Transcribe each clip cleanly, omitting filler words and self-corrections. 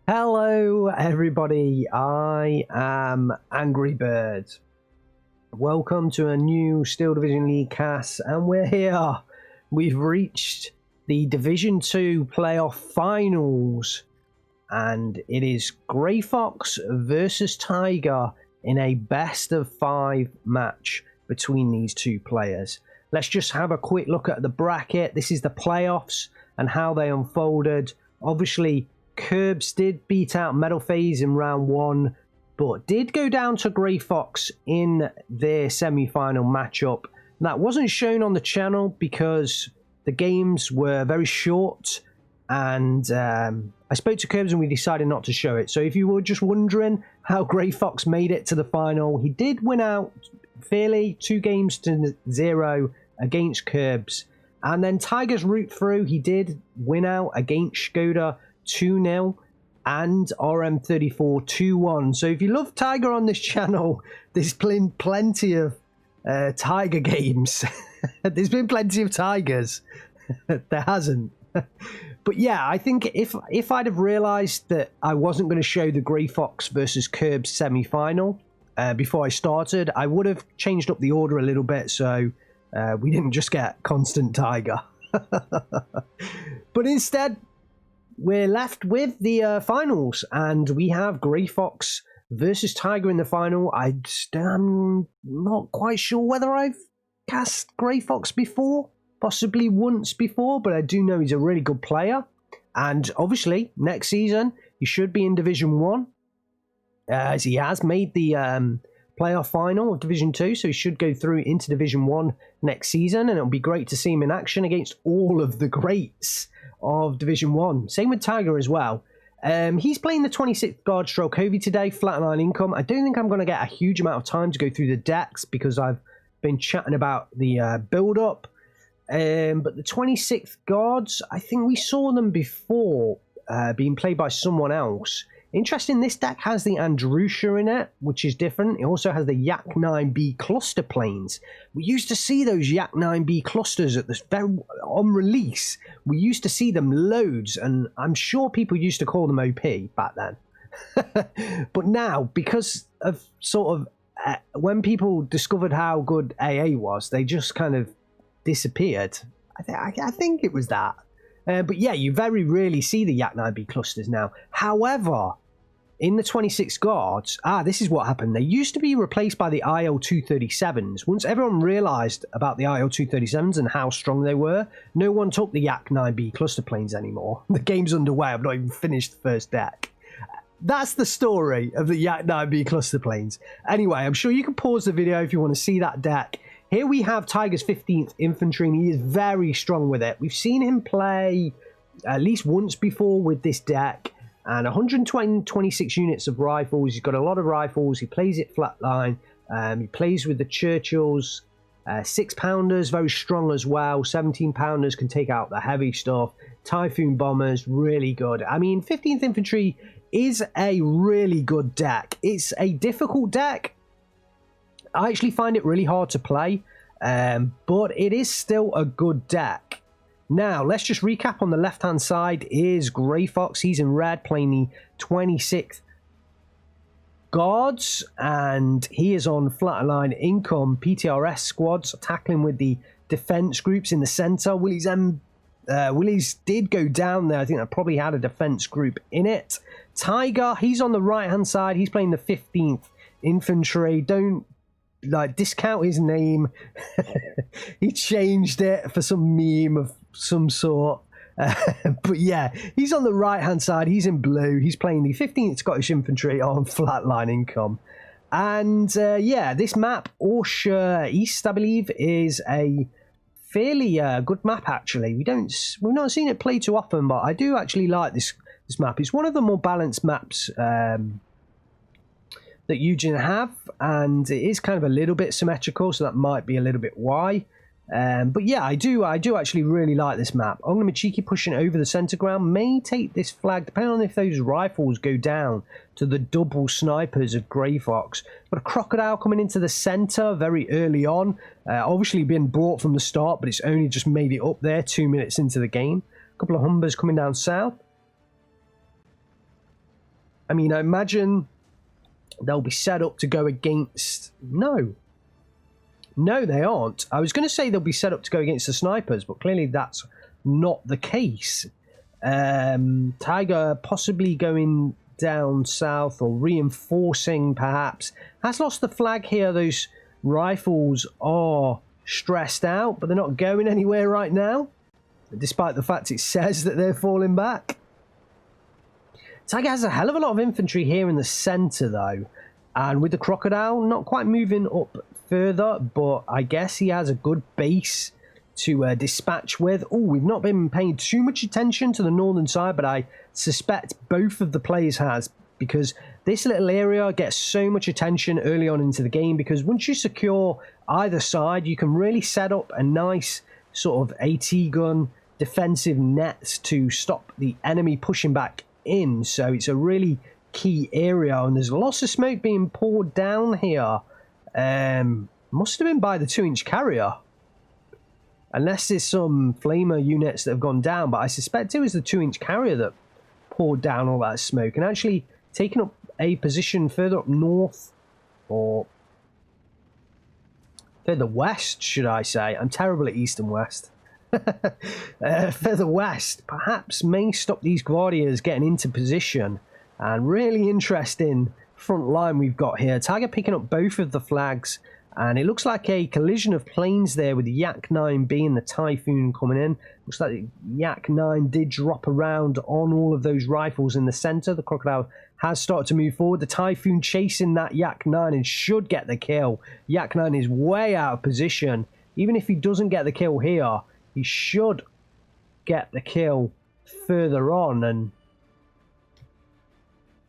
Hello everybody, I am Angry Bird. Welcome to a new Steel Division League cast, and we're here. We've reached the Division 2 playoff finals, and it is Grey Fox versus Tiger in a best of 5 match between these two players. Let's just have a quick look at the bracket. This is the playoffs and how they unfolded. Obviously, Curbs did beat out Metal Phase in round 1, but did go down to Grey Fox in their semi-final matchup. That wasn't shown on the channel because the games were very short, and I spoke to Curbs and we decided not to show it. So if you were just wondering how Grey Fox made it to the final, he did win out fairly, 2-0 against Curbs. And then Tiger's route through, he did win out against Skoda 2-0 and RM34 2-1. So if you love Tiger on this channel, there's been plenty of Tiger games. There's been plenty of Tigers. There hasn't. But yeah, I think if I'd have realized that I wasn't going to show the Grey Fox versus Curbs semi-final before I started, I would have changed up the order a little bit so we didn't just get constant Tiger. But instead, we're left with the finals, and we have Grey Fox versus Tiger in the final. I'm not quite sure whether I've cast Grey Fox before, possibly once before, but I do know he's a really good player. And obviously, next season, he should be in Division 1, as he has made the playoff final of Division 2, so he should go through into Division 1 next season, and it'll be great to see him in action against all of the greats of Division 1. Same with Tiger as well. He's playing the 26th guard stroke Hovey today, flatline income. I don't think I'm going to get a huge amount of time to go through the decks because I've been chatting about the build-up. But the 26th guards, I think we saw them before being played by someone else. Interesting, this deck has the Andrusha in it, which is different. It also has the Yak 9B cluster planes. We used to see those Yak 9B clusters at this on release. We used to see them loads, and I'm sure people used to call them OP back then. But now, because of sort of when people discovered how good AA was, they just kind of disappeared. I think it was that. But yeah, you very rarely see the Yak 9B clusters now. However, in the 26 guards, this is what happened. They used to be replaced by the IL-237s. Once everyone realized about the IL-237s and how strong they were, no one took the Yak 9B cluster planes anymore. The game's underway. I've not even finished the first deck. That's the story of the Yak 9B cluster planes. Anyway, I'm sure you can pause the video if you want to see that deck. Here we have Tiger's 15th Infantry, and he is very strong with it. We've seen him play at least once before with this deck, and 126 units of rifles. He's got a lot of rifles. He plays it flatline. He plays with the Churchills. 6-pounders, very strong as well. 17-pounders can take out the heavy stuff. Typhoon bombers, really good. I mean, 15th Infantry is a really good deck. It's a difficult deck. I actually find it really hard to play, but it is still a good deck. Now, let's just recap. On the left-hand side is Grey Fox. He's in red, playing the 26th guards, and he is on flatline income PTRS squads, tackling with the defense groups in the center. Willie's did go down there. I think that probably had a defense group in it. Tiger, he's on the right-hand side. He's playing the 15th Infantry. Don't discount his name. He changed it for some meme of some sort. But yeah, he's on the right hand side. He's in blue. He's playing the 15th Scottish Infantry on flatline income. And yeah, this map, Orshire East, I believe, is a fairly good map actually. We've not seen it play too often, but I do actually like this map. It's one of the more balanced maps that Eugen have, and it is kind of a little bit symmetrical, so that might be a little bit why. But yeah, I do actually really like this map. I'm going to be cheeky pushing over the center ground. May take this flag, depending on if those rifles go down to the double snipers of Grey Fox. But a crocodile coming into the center very early on. Obviously been brought from the start, but it's only just made it up there 2 minutes into the game. A couple of Humbers coming down south. I mean, I imagine they'll be set up to go against... No, they aren't. I was going to say they'll be set up to go against the snipers, but clearly that's not the case. Tiger possibly going down south or reinforcing, perhaps. Has lost the flag here. Those rifles are stressed out, but they're not going anywhere right now, despite the fact it says that they're falling back. Tiger has a hell of a lot of infantry here in the center, though, and with the crocodile not quite moving up further, but I guess he has a good base to dispatch with. Oh, we've not been paying too much attention to the northern side, but I suspect both of the players has, because this little area gets so much attention early on into the game, because once you secure either side, you can really set up a nice sort of AT gun defensive net to stop the enemy pushing back in. So it's a really key area, and there's lots of smoke being poured down here. Must have been by the 2-inch carrier, unless there's some flamer units that have gone down, but I suspect it was the 2-inch carrier that poured down all that smoke and actually taken up a position further up north, or further west, should I say. I'm terrible at east and west. Further west, perhaps may stop these Guardians getting into position. And really interesting front line we've got here. Tiger picking up both of the flags, and it looks like a collision of planes there with the Yak-9B and the Typhoon coming in. Looks like the Yak-9 did drop around on all of those rifles in the center. The Crocodile has started to move forward. The Typhoon chasing that Yak-9 and should get the kill. Yak-9 is way out of position. Even if he doesn't get the kill here, he should get the kill further on, and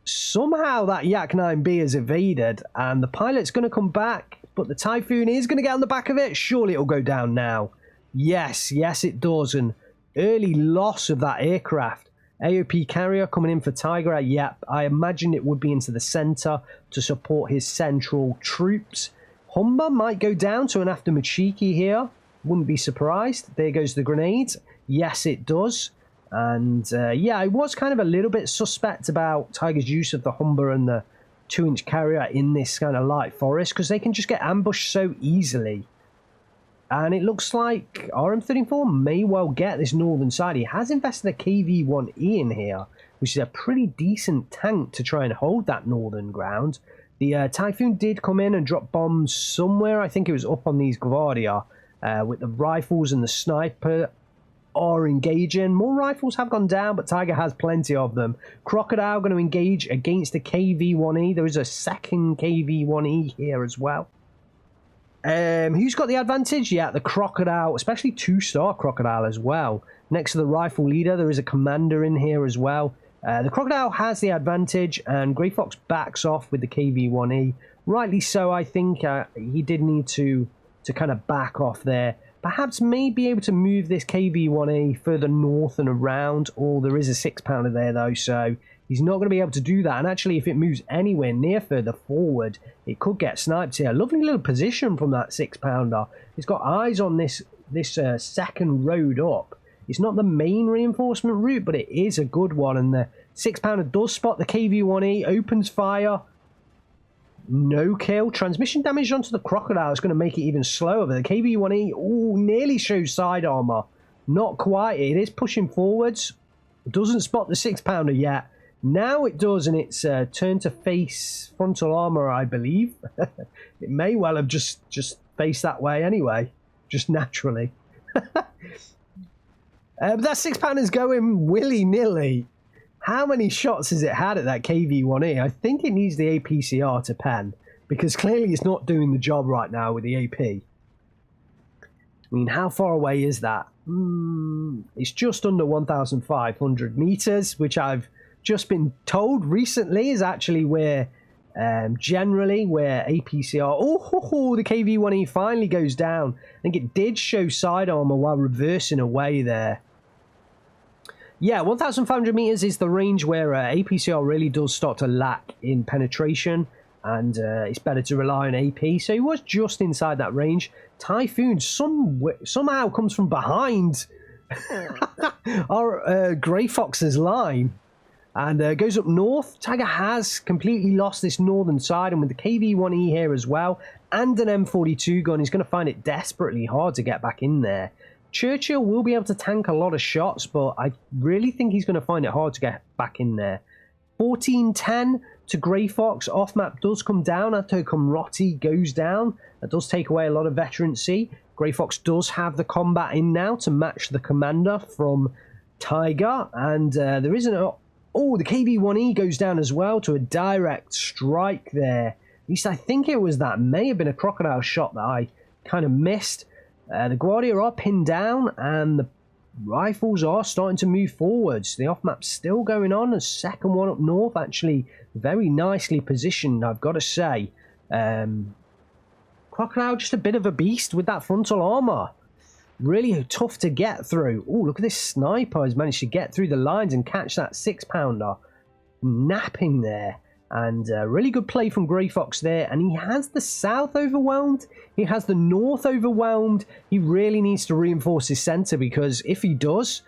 somehow that Yak-9B has evaded, and the pilot's going to come back, but the Typhoon is going to get on the back of it. Surely it'll go down now. Yes, it does. An early loss of that aircraft. AOP carrier coming in for Tiger. Yep, I imagine it would be into the center to support his central troops. Humber might go down to an after Machiki here. Wouldn't be surprised. There goes the grenades. Yes, it does. And yeah, I was kind of a little bit suspect about Tiger's use of the Humber and the 2-inch carrier in this kind of light forest, because they can just get ambushed so easily. And it looks like RM34 may well get this northern side. He has invested a KV-1E in here, which is a pretty decent tank to try and hold that northern ground. The Typhoon did come in and drop bombs somewhere. I think it was up on these Guardia, with the rifles and the sniper are engaging. More rifles have gone down, but Tiger has plenty of them. Crocodile going to engage against the KV-1E. There is a second KV-1E here as well. Who's got the advantage? Yeah, the Crocodile, especially 2-star Crocodile as well. Next to the rifle leader, there is a commander in here as well. The Crocodile has the advantage, and Grey Fox backs off with the KV-1E. Rightly so, I think. He did need to kind of back off there. Perhaps may be able to move this KV-1A further north and around. Oh, there is a 6-pounder there, though, so he's not going to be able to do that. And actually, if it moves anywhere near further forward, it could get sniped here. Lovely little position from that 6-pounder. It's got eyes on this second road up. It's not the main reinforcement route, but it is a good one. And the 6-pounder does spot the KV-1E, opens fire. No kill. Transmission damage onto the Crocodile is going to make it even slower. But the KV-1E, oh, nearly shows side armor. Not quite. It is pushing forwards. It doesn't spot the 6-pounder yet. Now it does, and it's turned to face frontal armor, I believe. It may well have just faced that way anyway, just naturally. But that 6-pounder's going willy-nilly. How many shots has it had at that KV-1E? I think it needs the APCR to pen, because clearly it's not doing the job right now with the AP. I mean, how far away is that? It's just under 1,500 meters, which I've just been told recently is actually where, generally, where APCR... Oh, the KV-1E finally goes down. I think it did show side armor while reversing away there. Yeah, 1,500 meters is the range where APCR really does start to lack in penetration, and it's better to rely on AP. So he was just inside that range. Typhoon somehow comes from behind our Grey Fox's line. And goes up north. Tiger has completely lost this northern side, and with the KV-1E here as well, and an M42 gun, he's going to find it desperately hard to get back in there. Churchill will be able to tank a lot of shots, but I really think he's going to find it hard to get back in there. 14-10 to Grey Fox. Off-map does come down after Comrotti goes down. That does take away a lot of veterancy. Grey Fox does have the combat in now to match the commander from Tiger, and there isn't a... Oh, the KV-1E goes down as well to a direct strike there. At least I think it was that. May have been a crocodile shot that I kind of missed. The Guardia are pinned down, and the rifles are starting to move forwards. The off-map's still going on. A second one up north, actually very nicely positioned, I've got to say. Crocodile just a bit of a beast with that frontal armor. Really tough to get through. Oh, look at this sniper has managed to get through the lines and catch that 6-pounder. Napping there. And really good play from Grey Fox there. And he has the south overwhelmed. He has the north overwhelmed. He really needs to reinforce his center, because if he does,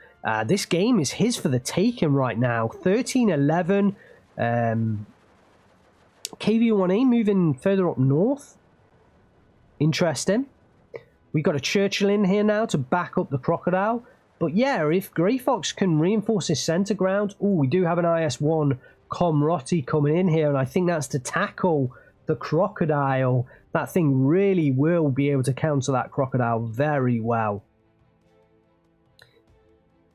this game is his for the taking right now. 13-11. KV-1A moving further up north. Interesting. We've got a Churchill in here now to back up the Crocodile. But yeah, if Grey Fox can reinforce his centre ground... Oh, we do have an IS-1 Comrotti coming in here, and I think that's to tackle the Crocodile. That thing really will be able to counter that Crocodile very well.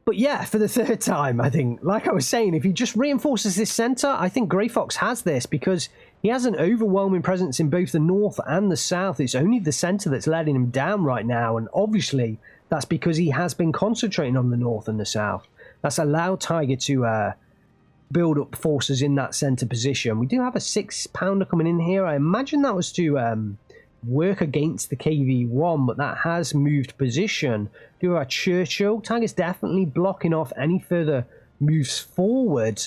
But yeah, for the third time, I think, like I was saying, if he just reinforces this centre, I think Grey Fox has this, because he has an overwhelming presence in both the north and the south. It's only the centre that's letting him down right now, and obviously that's because he has been concentrating on the north and the south. That's allowed Tiger to build up forces in that centre position. We do have a 6-pounder coming in here. I imagine that was to work against the KV-1, but that has moved position. Do our Churchill. Tiger's definitely blocking off any further moves forward,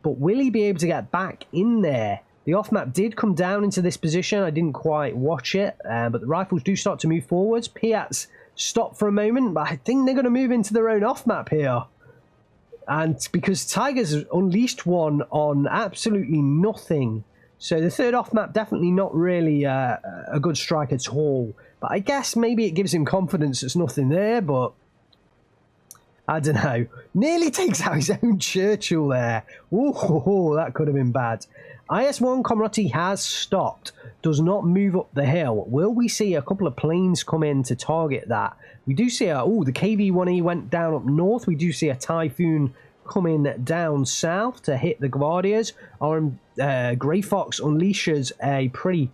but will he be able to get back in there? The off-map did come down into this position. I didn't quite watch it, but the rifles do start to move forwards. Piats stop for a moment, but I think they're going to move into their own off-map here. And because Tiger's unleashed one on absolutely nothing. So the third off-map definitely not really a good strike at all. But I guess maybe it gives him confidence there's nothing there, but I don't know. Nearly takes out his own Churchill there. Ooh, that could have been bad. IS-1 Comrotti has stopped. Does not move up the hill. Will we see a couple of planes come in to target that? We do see the KV-1E went down up north. We do see a Typhoon coming down south to hit the Guardias. Our Grey Fox unleashes a pretty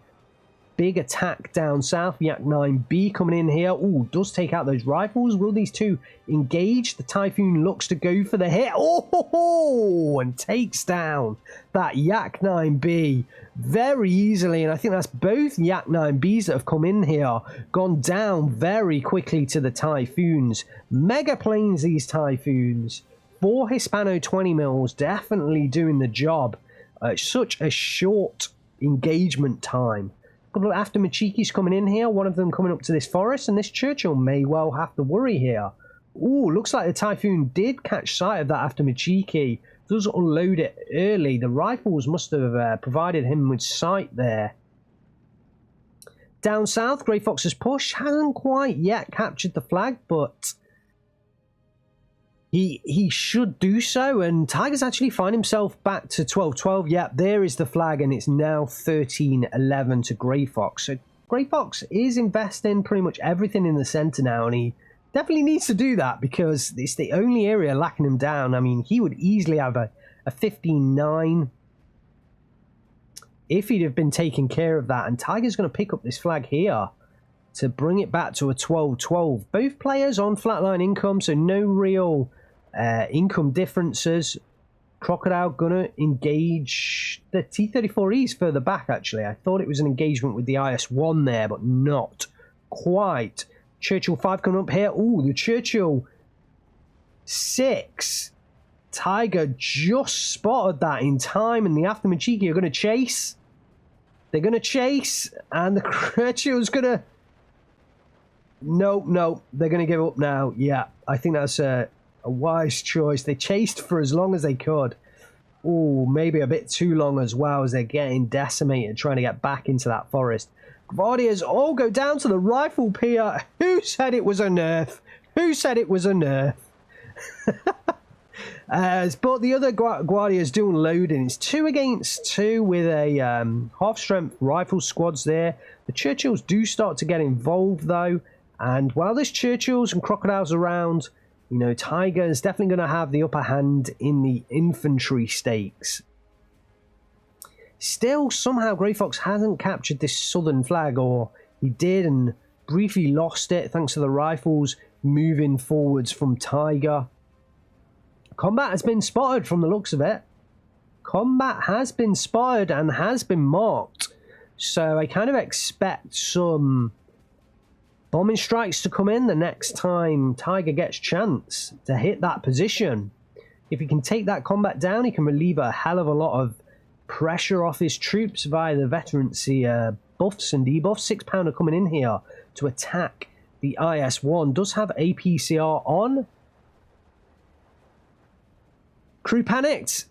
big attack down south. Yak 9B coming in here. Ooh, does take out those rifles. Will these two engage? The Typhoon looks to go for the hit. Oh, and takes down that Yak 9B very easily. And I think that's both Yak 9Bs that have come in here, gone down very quickly to the Typhoons. Mega planes, these Typhoons. 4 Hispano 20 mils, definitely doing the job. Such a short engagement time. A couple of after Machikis coming in here, one of them coming up to this forest, and this Churchill may well have to worry here. Ooh, looks like the Typhoon did catch sight of that after Machiki. Does unload it early. The rifles must have provided him with sight there. Down south, Grey Fox's push hasn't quite yet captured the flag, but he should do so, and Tiger's actually find himself back to 12-12. Yep, there is the flag, and it's now 13-11 to Grey Fox. So Grey Fox is investing pretty much everything in the centre now, and he definitely needs to do that because it's the only area lacking him down. I mean, he would easily have a 15-9 if he'd have been taking care of that, and Tiger's going to pick up this flag here to bring it back to a 12-12. Both players on flatline income, so no real income differences. Crocodile gonna engage the T-34Es further back, actually. I thought it was an engagement with the IS-1 there, but not quite. Churchill 5 coming up here. Ooh, the Churchill 6. Tiger just spotted that in time, and the After Machiki are going to chase. They're going to chase, and the Churchill's going to... No, they're going to give up now. Yeah, I think that's a wise choice. They chased for as long as they could. Oh, maybe a bit too long as well, as they're getting decimated trying to get back into that forest. Gvardias all go down to the rifle pier. Who said it was a nerf? Who said it was a nerf? But the other Guardias doing loading. It's 2 against 2 with a half-strength rifle squads there. The Churchills do start to get involved, though. And while there's Churchills and Crocodiles around, you know, Tiger is definitely going to have the upper hand in the infantry stakes. Still, somehow, Grey Fox hasn't captured this southern flag, or he did and briefly lost it thanks to the rifles moving forwards from Tiger. Combat has been spotted from the looks of it. Combat has been spotted and has been marked. So I kind of expect some bombing strikes to come in the next time Tiger gets chance to hit that position. If he can take that combat down, he can relieve a hell of a lot of pressure off his troops via the veterancy buffs and debuffs. 6-pounder coming in here to attack the IS-1. Does have APCR on. Crew panicked.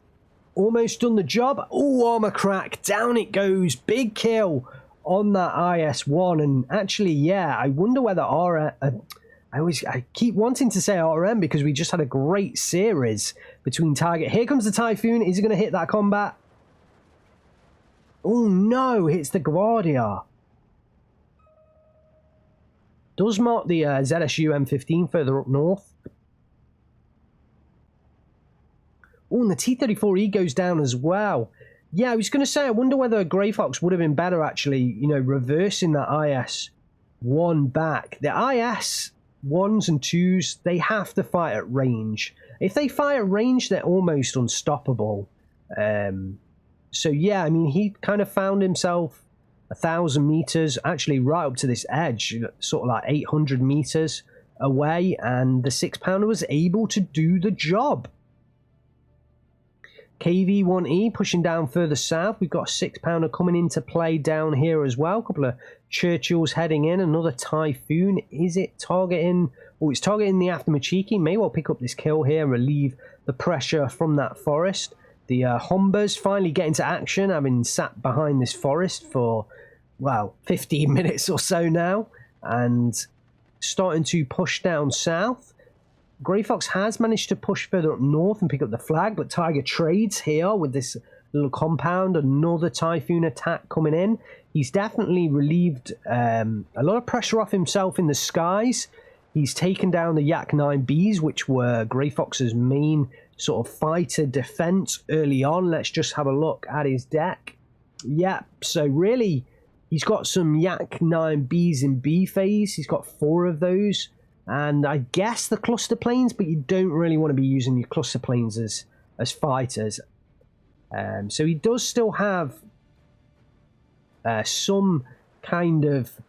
Almost done the job. Oh, armor crack. Down it goes. Big kill on that IS-1. And actually, yeah, I wonder whether I keep wanting to say RM because we just had a great series between target. Here comes the Typhoon. Is he going to hit that combat? Oh, no. Hits the Guardia. Does mark the ZSU M15 further up north. Oh, and the T-34E goes down as well. Yeah, I was going to say, I wonder whether Grey Fox would have been better, actually, you know, reversing that IS-1 back. The IS-1s and 2s, they have to fight at range. If they fight at range, they're almost unstoppable. So, yeah, I mean, he kind of found himself 1,000 meters, actually right up to this edge, sort of like 800 meters away, and the 6-pounder was able to do the job. KV-1E pushing down further south. We've got a 6-pounder coming into play down here as well. A couple of Churchills heading in. Another Typhoon. Is it targeting? Oh, it's targeting the after Machiki. May well pick up this kill here and relieve the pressure from that forest. The Hombers finally get into action, having sat behind this forest for, well, 15 minutes or so now. And starting to push down south. Grey Fox has managed to push further up north and pick up the flag, but Tiger trades here with this little compound. Another Typhoon attack coming in. He's definitely relieved a lot of pressure off himself in the skies. He's taken down the Yak-9Bs, which were Grey Fox's main sort of fighter defense early on. Let's just have a look at his deck. Yep, so really, he's got some Yak-9Bs in B phase. He's got 4 of those. And I guess the cluster planes, but you don't really want to be using your cluster planes as fighters. So he does still have some kind of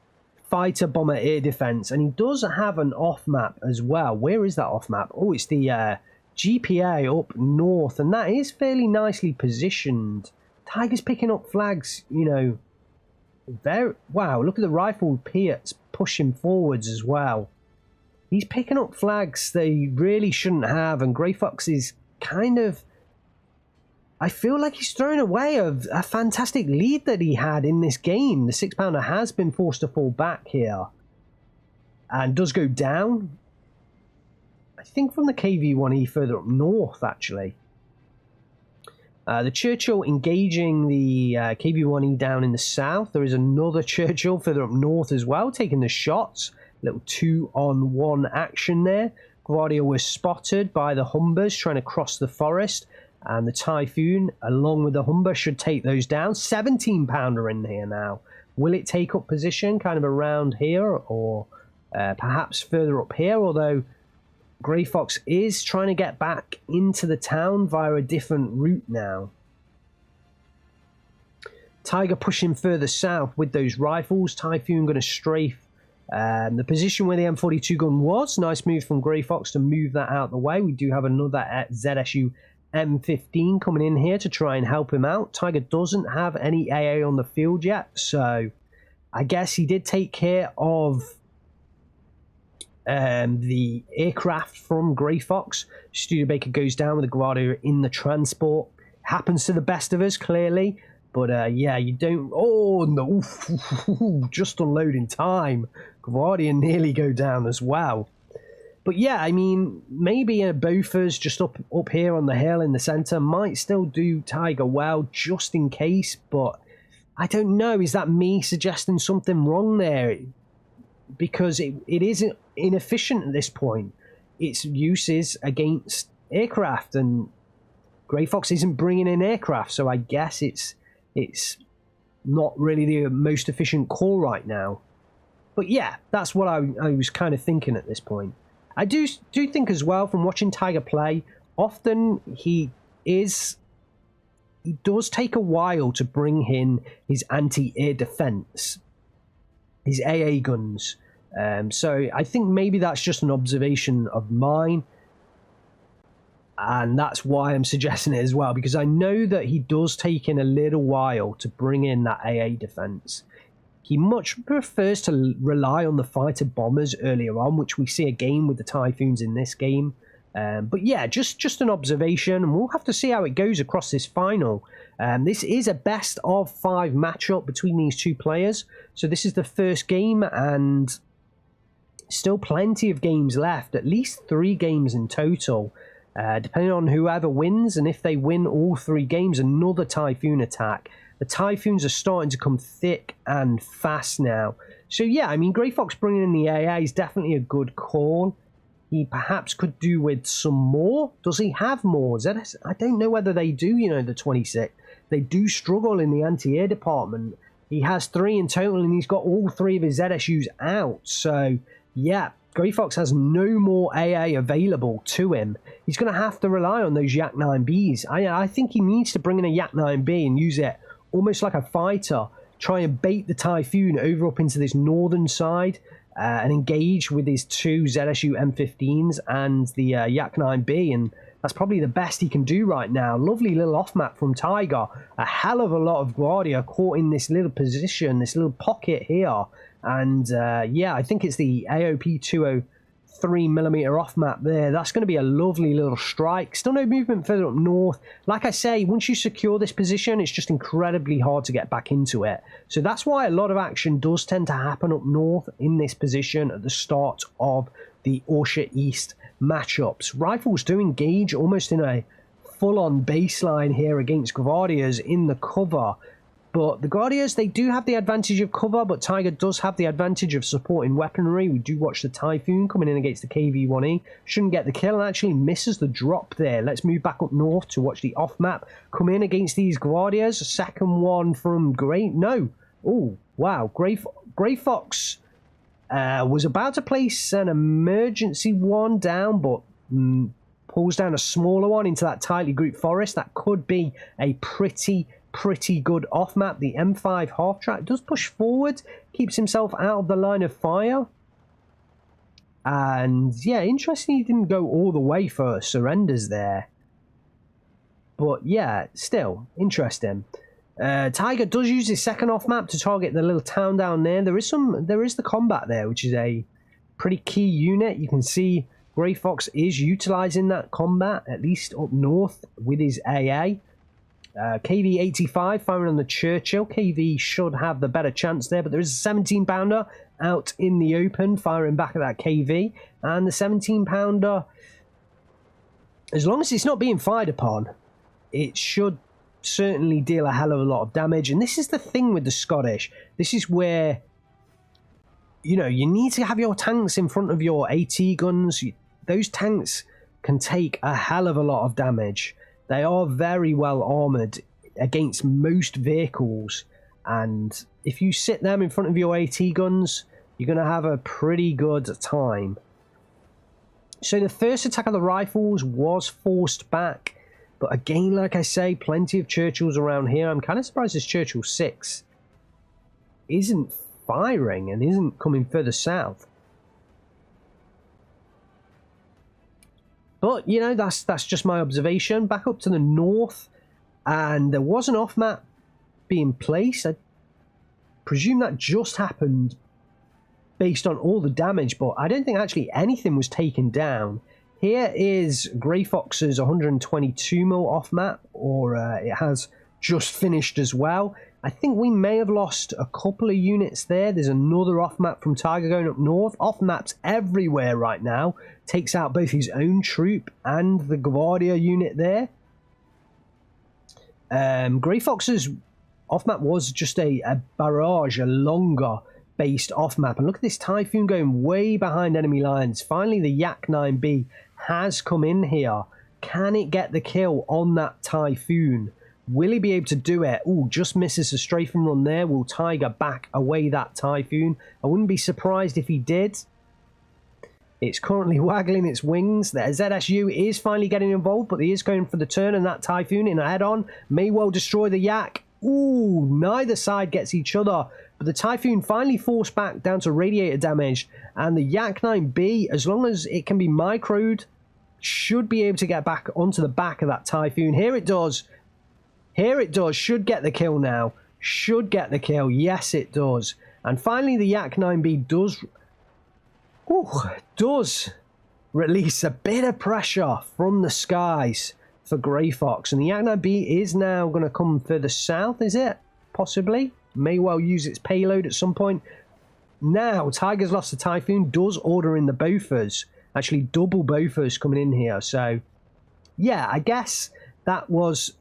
fighter bomber air defense, and he does have an off map as well. Where is that off map? Oh, it's the GPA up north, and that is fairly nicely positioned. Tiger's picking up flags, you know. Wow, look at the rifle Piats pushing forwards as well. He's picking up flags they really shouldn't have, and Grey Fox is kind of... I feel like he's thrown away a fantastic lead that he had in this game. The 6-pounder has been forced to fall back here and does go down. I think from the KV-1E further up north, actually. The Churchill engaging the KV-1E down in the south. There is another Churchill further up north as well, taking the shots. Little 2-on-1 action there. Guardia was spotted by the Humbers trying to cross the forest. And the Typhoon, along with the Humber, should take those down. 17-pounder in here now. Will it take up position kind of around here or perhaps further up here? Although Grey Fox is trying to get back into the town via a different route now. Tiger pushing further south with those rifles. Typhoon going to strafe the position where the M42 gun was. Nice move from Grey Fox to move that out of the way. We do have another at ZSU M15 coming in here to try and help him out. Tiger doesn't have any AA on the field yet, so I guess he did take care of the aircraft from Grey Fox. Studebaker goes down with the Guardia in the transport. Happens to the best of us, clearly. But yeah, you don't... Oh, no. Just unloading time. Guardian nearly go down as well. But yeah, I mean, maybe a Bofors just up here on the hill in the centre might still do Tiger well, just in case. But I don't know. Is that me suggesting something wrong there? Because it is inefficient at this point. Its use is against aircraft, and Grey Fox isn't bringing in aircraft, so I guess it's not really the most efficient call right now. But yeah, that's what I was kind of thinking at this point. I do think as well, from watching Tiger play, often he does take a while to bring in his anti-air defense, his AA guns. So I think maybe that's just an observation of mine, and that's why I'm suggesting it as well, because I know that he does take in a little while to bring in that AA defense. He much prefers to rely on the fighter bombers earlier on, which we see again with the Typhoons in this game. But yeah, just an observation, and we'll have to see how it goes across this final. This is a best of 5 matchup between these two players. So this is the first game, and still plenty of games left, at least 3 games in total. Depending on whoever wins, and if they win all 3 games, another Typhoon attack. The Typhoons are starting to come thick and fast now. So yeah, I mean, Grey Fox bringing in the AA is definitely a good call. He perhaps could do with some more. Does he have more? ZS? I don't know whether they do, you know, the 26. They do struggle in the anti-air department. He has 3 in total, and he's got all 3 of his ZSUs out. So yeah, Grey Fox has no more AA available to him. He's going to have to rely on those Yak 9Bs. I think he needs to bring in a Yak 9B and use it almost like a fighter, try and bait the Typhoon over up into this northern side and engage with his 2 ZSU M15s and the Yak 9B, and that's probably the best he can do right now. Lovely little off-map from Tiger. A hell of a lot of Guardia caught in this little position, this little pocket here. And yeah, I think it's the AOP 203mm off-map there. That's going to be a lovely little strike. Still no movement further up north. Like I say, once you secure this position, it's just incredibly hard to get back into it. So that's why a lot of action does tend to happen up north in this position at the start of the Orsha East matchups. Rifles do engage almost in a full-on baseline here against Guardias in the cover. But the Guardias, they do have the advantage of cover, but Tiger does have the advantage of supporting weaponry. We do watch the Typhoon coming in against the KV-1E. Shouldn't get the kill, and actually misses the drop there. Let's move back up north to watch the off-map come in against these Guardias. Second one from Grey... No. Oh, wow. Grey Fox was about to place an emergency one down, but pulls down a smaller one into that tightly grouped forest. That could be a pretty good off map. The M5 half track does push forward, keeps himself out of the line of fire, and yeah, interesting he didn't go all the way for surrenders there, but yeah, still interesting. Tiger does use his second off map to target the little town down there. There is the combat there, which is a pretty key unit. You can see Grey Fox is utilizing that combat, at least up north with his AA. KV-85 firing on the Churchill. KV should have the better chance there, but there is a 17-pounder out in the open firing back at that KV, and the 17-pounder, as long as it's not being fired upon, it should certainly deal a hell of a lot of damage. And this is the thing with the Scottish. This is where, you know, you need to have your tanks in front of your AT guns. Those tanks can take a hell of a lot of damage. They are very well armoured against most vehicles, and if you sit them in front of your AT guns, you're going to have a pretty good time. So the first attack of the rifles was forced back, but again, like I say, plenty of Churchills around here. I'm kind of surprised this Churchill 6 isn't firing and isn't coming further south. But, you know, that's just my observation. Back up to the north, and there was an off-map being placed. I presume that just happened based on all the damage, but I don't think actually anything was taken down Here is Grey Fox's 122mm off map, or it has just finished as well. I think we may have lost a couple of units there. There's another off map from Tiger going up north. Off maps everywhere right now. Takes out both his own troop and the Guardia unit there. Grey Fox's off map was just a barrage, a longer based off map. And look at this Typhoon going way behind enemy lines. Finally, the Yak 9B has come in here. Can it get the kill on that Typhoon? Will he be able to do it? Oh, just misses a strafing run there. Will Tiger back away that Typhoon? I wouldn't be surprised if he did. It's currently waggling its wings. The ZSU is finally getting involved, but he is going for the turn, and that Typhoon in a head-on may well destroy the Yak. Ooh, neither side gets each other. But the Typhoon finally forced back down to radiator damage, and the Yak 9B, as long as it can be microed, should be able to get back onto the back of that Typhoon. Here it does. Here it does. Should get the kill now. Should get the kill. Yes, it does. And finally, the Yak 9B does release a bit of pressure from the skies for Grey Fox. And the Yak 9B is now going to come further south, is it? Possibly. May well use its payload at some point. Now, Tiger's lost the Typhoon. Does order in the Bofors. Actually, double Bofors coming in here. So, yeah, I guess that was...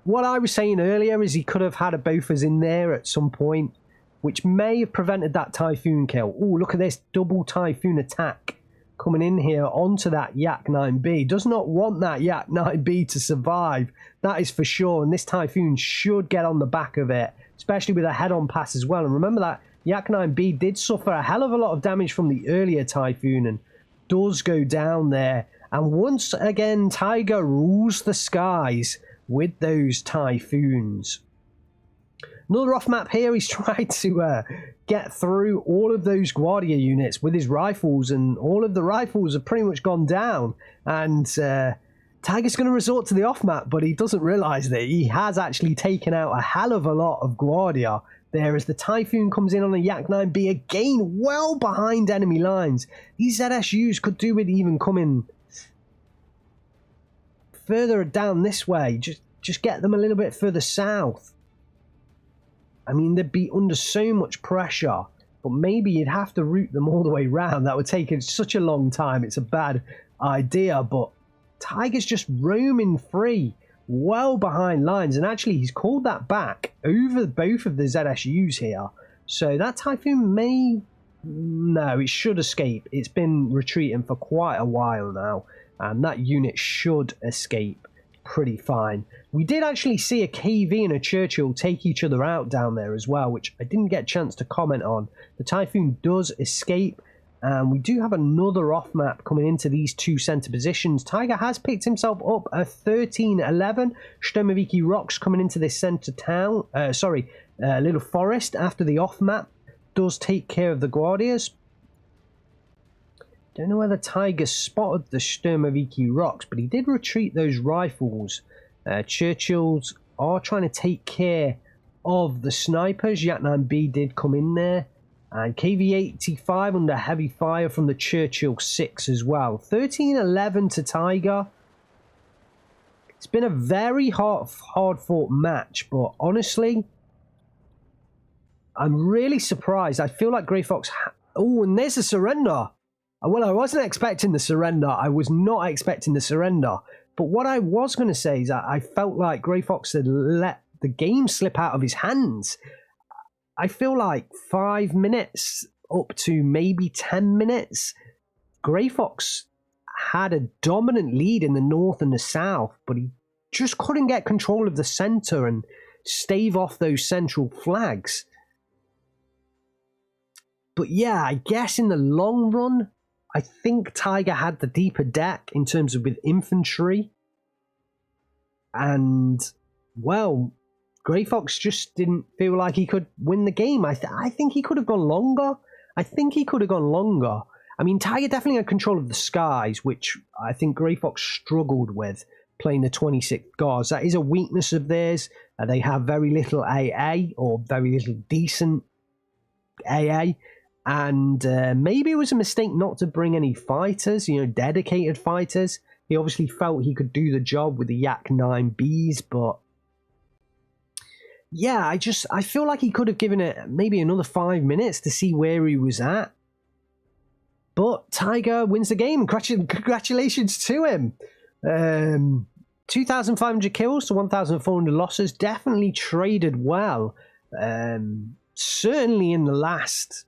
What I was saying earlier is he could have had a Bofors in there at some point, which may have prevented that Typhoon kill. Oh, look at this double Typhoon attack coming in here onto that Yak 9B. Does not want that Yak 9B to survive, that is for sure. And this Typhoon should get on the back of it, especially with a head-on pass as well. And remember that Yak 9B did suffer a hell of a lot of damage from the earlier Typhoon and does go down there. And once again, Tiger rules the skies with those Typhoons. Another off map here, he's tried to get through all of those Guardia units with his rifles, and all of the rifles have pretty much gone down. And Tiger's going to resort to the off map, but he doesn't realise that he has actually taken out a hell of a lot of Guardia there as the Typhoon comes in on a Yak 9B again, well behind enemy lines. These ZSUs could do with even coming further down this way. Just get them a little bit further south. I mean, they'd be under so much pressure, but maybe you'd have to route them all the way round. That would take such a long time. It's a bad idea, but Tiger's just roaming free, well behind lines, and actually he's called that back over both of the ZSUs here. So that Typhoon may... No, it should escape. It's been retreating for quite a while now, and that unit should escape pretty fine. We did actually see a KV and a Churchill take each other out down there as well, which I didn't get a chance to comment on. The Typhoon does escape, and we do have another off map coming into these two center positions. Tiger has picked himself up a 1311. Sturmoviki Rocks coming into this center town, little forest after the off map does take care of the Guardias. Don't know whether Tiger spotted the Sturmoviki Rocks, but he did retreat those rifles. Churchills are trying to take care of the snipers. Yak 9B did come in there. And KV-85 under heavy fire from the Churchill 6 as well. 13-11 to Tiger. It's been a very hard-fought match, but honestly, I'm really surprised. I feel like Grey Fox... Oh, and there's a surrender. Well, I wasn't expecting the surrender. I was not expecting the surrender. But what I was going to say is that I felt like Grey Fox had let the game slip out of his hands. I feel like 5 minutes up to maybe 10 minutes, Grey Fox had a dominant lead in the north and the south, but he just couldn't get control of the center and stave off those central flags. But yeah, I guess in the long run, I think Tiger had the deeper deck in terms of with infantry. And, well, Grey Fox just didn't feel like he could win the game. I think he could have gone longer. I mean, Tiger definitely had control of the skies, which I think Grey Fox struggled with playing the 26 guards. That is a weakness of theirs. They have very little AA, or very little decent AA. And maybe it was a mistake not to bring any fighters, dedicated fighters. He obviously felt he could do the job with the Yak 9Bs, but yeah, I feel like he could have given it maybe another 5 minutes to see where he was at. But Tiger wins the game. Congratulations to him. 2,500 kills to 1,400 losses. Definitely traded well. Certainly in the last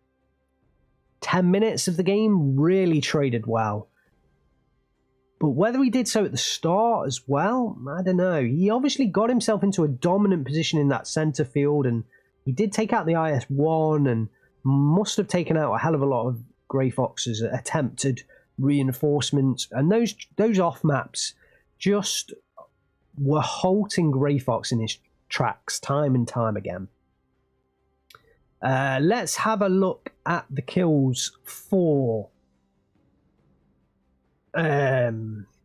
10 minutes of the game, really traded well. But whether he did so at the start as well, I don't know. He obviously got himself into a dominant position in that center field, and he did take out the IS-1 and must have taken out a hell of a lot of Grey Fox's attempted reinforcements. And those off maps just were halting Grey Fox in his tracks time and time again. Let's have a look at the kills for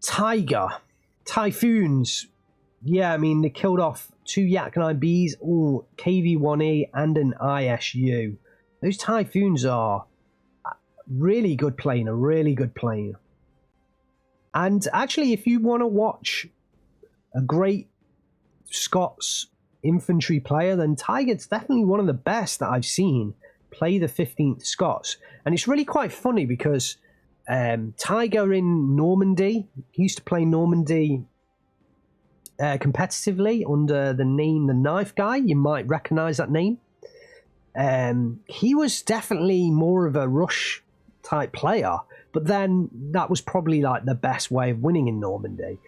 Tiger. Typhoons. Yeah, I mean, they killed off 2 Yak 9Bs, all KV-1E, and an ISU. Those Typhoons are really good playing, a really good plane. And actually, if you want to watch a great Scots infantry player, then Tiger's definitely one of the best that I've seen play the 15th Scots. And it's really quite funny because Tiger in Normandy, he used to play Normandy competitively under the name The Knife Guy. You might recognize that name. He was definitely more of a rush type player, but then that was probably like the best way of winning in Normandy.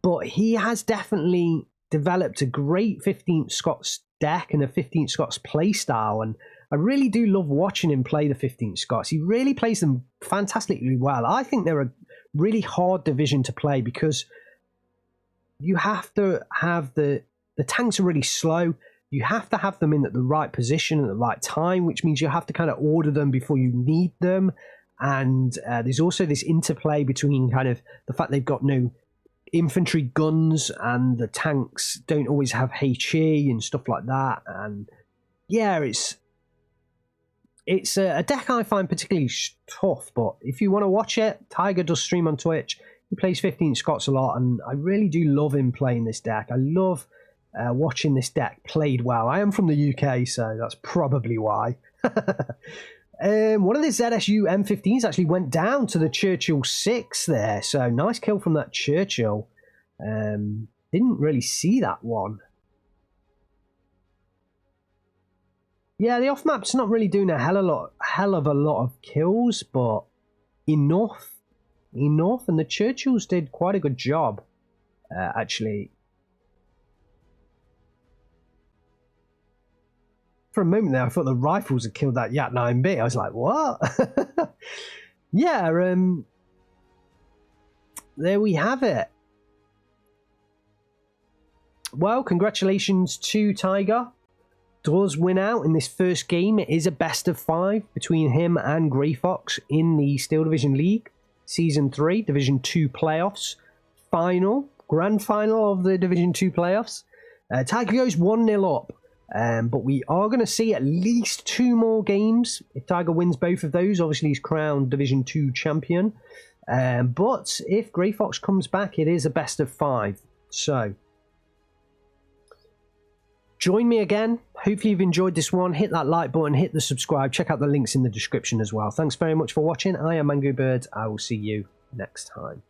But he has definitely developed a great 15th Scots deck and a 15th Scots play style, and I really do love watching him play the 15th Scots. He really plays them fantastically well. I think they're a really hard division to play because you have to have the tanks are really slow. You have to have them in at the right position at the right time, which means you have to kind of order them before you need them. And there's also this interplay between kind of the fact they've got no infantry guns and the tanks don't always have HE and stuff like that. And yeah, it's a deck I find particularly tough, but if you want to watch it, Tiger does stream on Twitch. He plays 15 Scots a lot, and I really do love him playing this deck. I love watching this deck played well. I am from the UK, so that's probably why. One of the ZSU M15s actually went down to the Churchill 6 there, so nice kill from that Churchill. Didn't really see that one. Yeah, the off map's not really doing a hell of a lot of kills, but enough, and the Churchills did quite a good job, actually. For a moment there, I thought the rifles had killed that Yak 9B. I was like, what? Yeah, there we have it. Well, congratulations to Tiger. Does win out in this first game. It is a best of 5 between him and Grey Fox in the Steel Division League Season 3 Division 2 playoffs. Grand final of the Division 2 playoffs. Tiger goes 1-0 up. But we are going to see at least 2 more games. If Tiger wins both of those, obviously he's crowned Division 2 champion. But if Grey Fox comes back, it is a best of 5. So, join me again. Hopefully you've enjoyed this one. Hit that like button, hit the subscribe. Check out the links in the description as well. Thanks very much for watching. I am Mango Bird. I will see you next time.